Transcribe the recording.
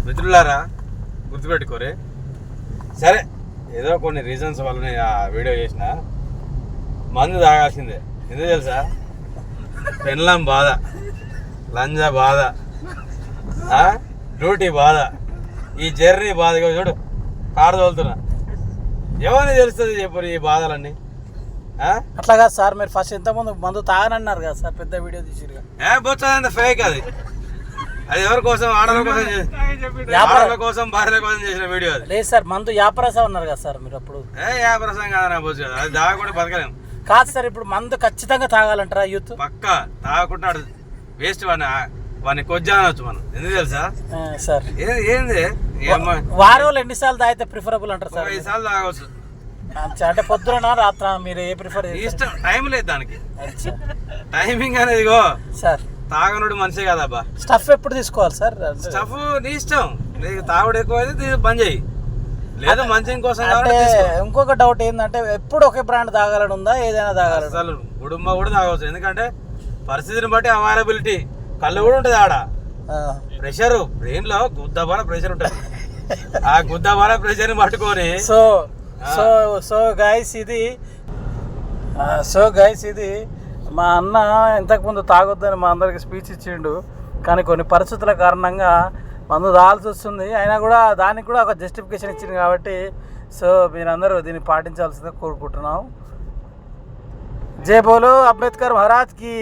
మిత్రులారా గుర్తుపెట్టుకోరే. సరే ఏదో కొన్ని రీజన్స్ వల్ల ఆ వీడియో చేసిన. మందు తాగాల్సిందే, ఎందుకు తెలుసా? పెళ్ళాం బాధ, లంజా బాధ, డ్యూటీ బాధ, ఈ జర్నీ బాధ. చూడు కారు తోలుతున్నా, ఎవరిని తెలుస్తుంది చెప్పు ఈ బాధలన్నీ? అట్లా కాదు సార్, మీరు ఫస్ట్ ఇంతకుముందు మందు తాగనన్నారు కదా సార్, పెద్ద వీడియో తీసిరుగా. బొచ్చదంత ఫేక్ అది. అది ఎవరి కోసం? ఆడల కోసం భార్యల కోసం చేసిన వీడియో అది. లేదు సార్, మందు యాపరసం అన్నారు కదా సార్ మీరు అప్పుడు. యాపరసం కాదన్నా బొచ్చు కదా, అది తాగకుండా బతకలేము. కాదు సార్, ఇప్పుడు మందు ఖచ్చితంగా తాగాలంటారా యూత్? పక్కా తాగకుండా వేస్ట్. వాడిని కొజ్జా అనొచ్చు మనం, ఎందుకు తెలుసా సార్? ఏంది వారంలో ఎన్నిసార్లు తాగితే ప్రిఫరబుల్ అంటారు సార్? 5 సార్లు తాగవచ్చు. అంటే పొద్దున రాత్ర మీరు ఏ ప్రిఫర్? ఇష్టం, టైం లేదు దానికి. టైమింగ్ అనేది సార్ తాగనుడు మనిషే కదబ్బా. స్టఫ్ ఎప్పుడు తీసుకోవాలి సార్? స్టఫ్ నీ ఇష్టం, నీకు తాగుడు ఎక్కువ అయితే బంద్ చేయి, లేదా మంచి కోసం. అంటే ఇంకొక డౌట్ ఏంటంటే, ఎప్పుడు ఒకే బ్రాండ్ తాగాలని ఉందా, ఏదైనా తాగాలి? అసలు గుడుంబ కూడా తాగవచ్చు, ఎందుకంటే పరిస్థితిని బట్టి అవైలబిలిటీ. కళ్ళు కూడా ఉంటుంది ఆడ, ప్రెషర్ బ్రెయిన్ లో గుద్దబాల ప్రెషర్ ఉంటుంది. ఆ గుద్దబాల ప్రెషర్ ని పట్టుకొని సో గైస్ ఇది మా అన్న ఇంతకుముందు తాగొద్దని మా అందరికి స్పీచ్ ఇచ్చిండు, కానీ కొన్ని పరిస్థితుల కారణంగా మందు తాగాల్సి వస్తుంది. అయినా కూడా దానికి కూడా ఒక జస్టిఫికేషన్ ఇచ్చింది కాబట్టి సో మీరందరూ దీన్ని పాటించాల్సిందిగా కోరుకుంటున్నాం. జై బోలో అంబేద్కర్ మహారాజ్ కి.